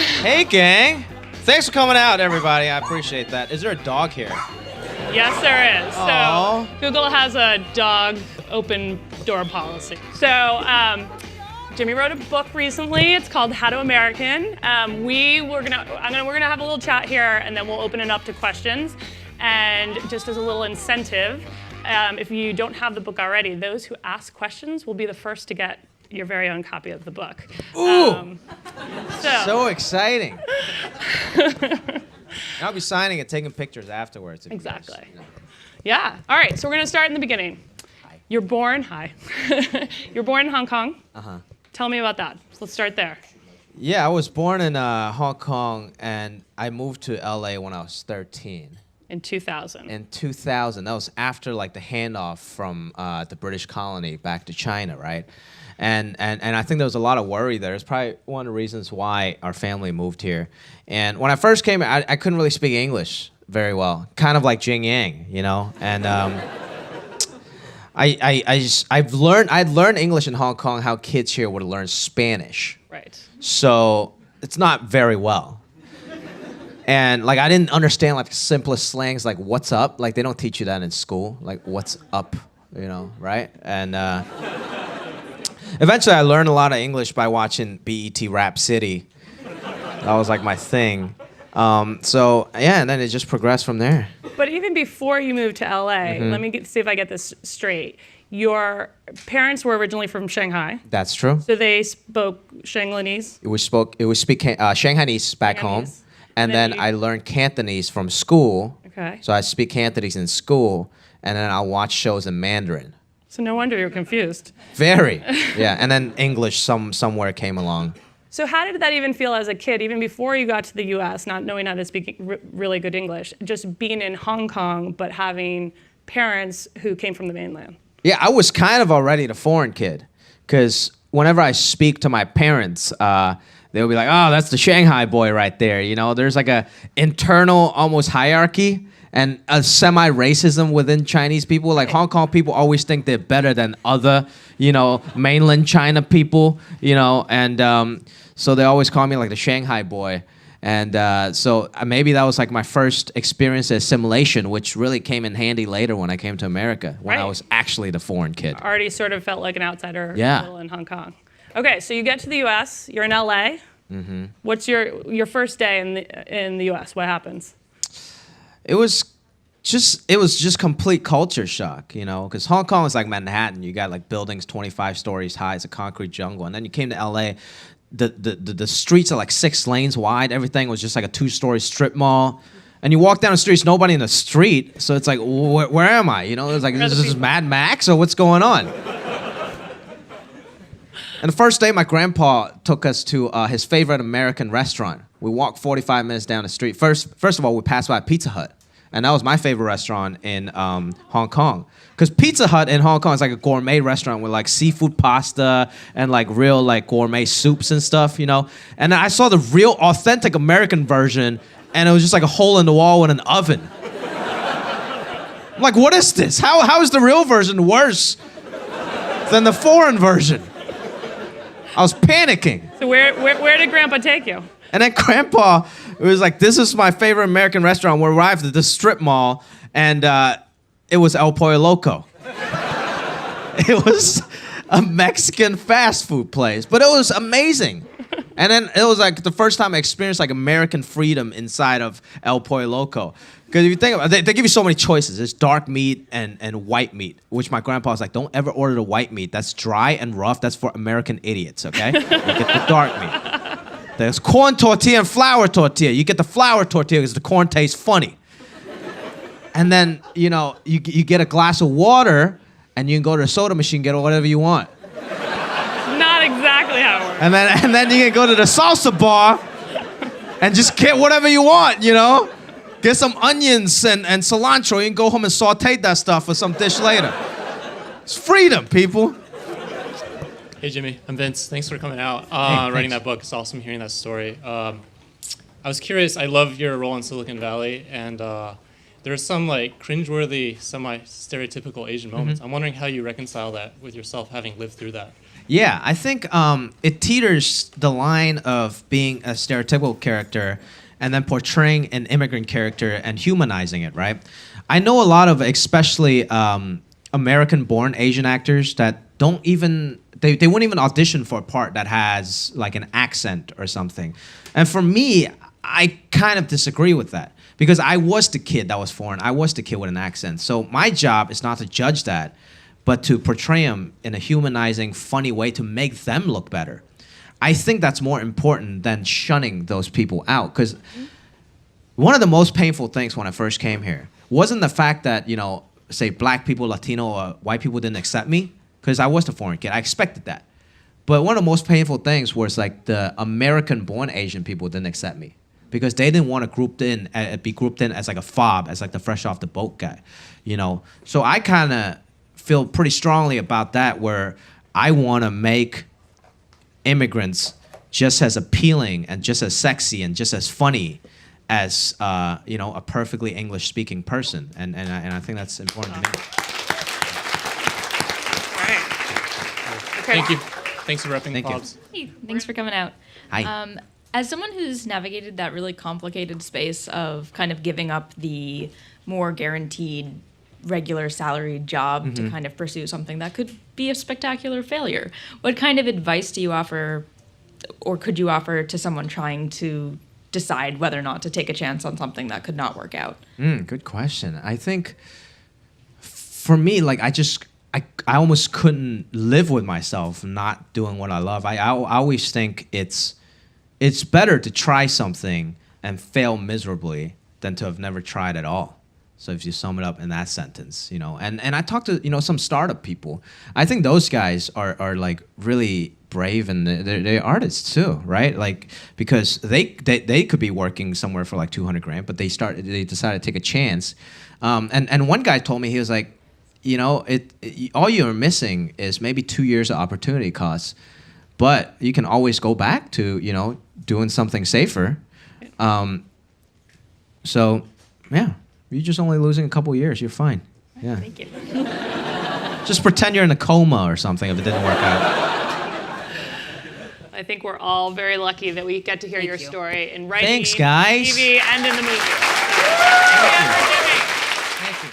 Hey, gang. Thanks for coming out, everybody. I appreciate that. Is there a dog here? Yes, there is. Aww. So Google has a dog open door policy. So Jimmy wrote a book recently. It's called How to American. We're gonna have a little chat here, and then we'll open it up to questions. And just as a little incentive, if you don't have the book already, those who ask questions will be the first to get your very own copy of the book. Ooh! So exciting. I'll be signing it, taking pictures afterwards. Exactly. Yeah. All right. So we're gonna start in the beginning. Hi. You're born in Hong Kong. Uh-huh. Tell me about that. So let's start there. Yeah, I was born in Hong Kong, and I moved to LA when I was 13. In 2000. In 2000. That was after like the handoff from the British colony back to China, right? And I think there was a lot of worry there. It's probably one of the reasons why our family moved here. And when I first came, I couldn't really speak English very well, kind of like Jing Yang, you know. And I'd learned English in Hong Kong how kids here would learn Spanish. Right. So it's not very well. And like I didn't understand like the simplest slangs like what's up. Like they don't teach you that in school. Like what's up, you know, right? And eventually I learned a lot of English by watching BET Rap City. That was like my thing. So yeah, and then it just progressed from there. But even before you moved to LA, let me see if I get this straight. Your parents were originally from Shanghai. That's true. So they spoke Shanghainese. We speak Shanghainese back home. And then I learned Cantonese from school. Okay. So I speak Cantonese in school, and then I'll watch shows in Mandarin. So no wonder you're confused. Very. Yeah, and then English somewhere came along. So how did that even feel as a kid, even before you got to the US, not knowing how to speak really good English, just being in Hong Kong, but having parents who came from the mainland? Yeah, I was kind of already the foreign kid, because whenever I speak to my parents, they would be like, oh, that's the Shanghai boy right there. You know, there's like a internal almost hierarchy and a semi-racism within Chinese people. Like Hong Kong people always think they're better than other, you know, mainland China people, you know, and so they always call me like the Shanghai boy. And so maybe that was like my first experience of assimilation, which really came in handy later when I came to America, when I was actually the foreign kid. Already sort of felt like an outsider in Hong Kong. Okay, so you get to the U.S., you're in L.A. Mm-hmm. What's your first day in the U.S.? What happens? It was just complete culture shock, you know, because Hong Kong is like Manhattan. You got like buildings 25 stories high, it's a concrete jungle, and then you came to L.A. The streets are like 6 lanes wide. Everything was just like a 2-story strip mall. And you walk down the streets, nobody in the street. So it's like, where am I? You know, it's like, is this Mad Max or what's going on? And the first day, my grandpa took us to his favorite American restaurant. We walked 45 minutes down the street. First of all, we passed by Pizza Hut. And that was my favorite restaurant in Hong Kong. Because Pizza Hut in Hong Kong is like a gourmet restaurant with like seafood pasta and like real like gourmet soups and stuff, you know? And then I saw the real authentic American version, and it was just like a hole in the wall with an oven. I'm like, what is this? How is the real version worse than the foreign version? I was panicking. So where did Grandpa take you? And then Grandpa was like, this is my favorite American restaurant. We arrived at this strip mall, and it was El Pollo Loco. It was a Mexican fast food place, but it was amazing. And then it was like the first time I experienced like American freedom inside of El Pollo Loco. Because if you think about it, they give you so many choices. There's dark meat and white meat, which my grandpa was like, don't ever order the white meat. That's dry and rough. That's for American idiots, okay? You get the dark meat. There's corn tortilla and flour tortilla. You get the flour tortilla because the corn tastes funny. And then, you know, you get a glass of water, and you can go to the soda machine and get whatever you want. Not exactly how it works. And then you can go to the salsa bar and just get whatever you want, you know? Get some onions and cilantro. You can go home and saute that stuff for some dish later. It's freedom, people. Hey, Jimmy. I'm Vince. Thanks for coming out. Writing that book. It's awesome hearing that story. I was curious. I love your role in Silicon Valley, and there are some like cringeworthy, semi-stereotypical Asian moments. I'm wondering how you reconcile that with yourself having lived through that. Yeah, I think it teeters the line of being a stereotypical character and then portraying an immigrant character and humanizing it, right? I know a lot of, especially American-born Asian actors that don't even, they wouldn't even audition for a part that has like an accent or something. And for me, I kind of disagree with that because I was the kid that was foreign. I was the kid with an accent. So my job is not to judge that, but to portray them in a humanizing, funny way to make them look better. I think that's more important than shunning those people out. Because one of the most painful things when I first came here wasn't the fact that, say black people, Latino, or white people didn't accept me, because I was the foreign kid. I expected that. But one of the most painful things was like the American-born Asian people didn't accept me because they didn't want to be grouped in as like a fob, as like the fresh off the boat guy, So I kind of feel pretty strongly about that, where I want to make immigrants just as appealing and just as sexy and just as funny as a perfectly English-speaking person, and I think that's important to me. Right. Okay. Thank you. Thanks for repping the Thank you. Pops. Hey, thanks for coming out. Hi. As someone who's navigated that really complicated space of kind of giving up the more guaranteed regular salaried job to kind of pursue something that could be a spectacular failure, what kind of advice do you offer, or could you offer to someone trying to decide whether or not to take a chance on something that could not work out? Good question. I think for me, like I almost couldn't live with myself not doing what I love. I always think it's better to try something and fail miserably than to have never tried at all. So if you sum it up in that sentence, and I talked to some startup people. I think those guys are like really brave, and they're artists too, right? Like, because they could be working somewhere for like 200 grand, but they decided to take a chance. And one guy told me, he was like, all you're missing is maybe 2 years of opportunity costs, but you can always go back to doing something safer. So yeah. You're just only losing a couple years. You're fine. Yeah. Thank you. Just pretend you're in a coma or something if it didn't work out. I think we're all very lucky that we get to hear your story in writing, Thanks, guys. TV, and in the movie. Thank you. Jimmy. Thank you.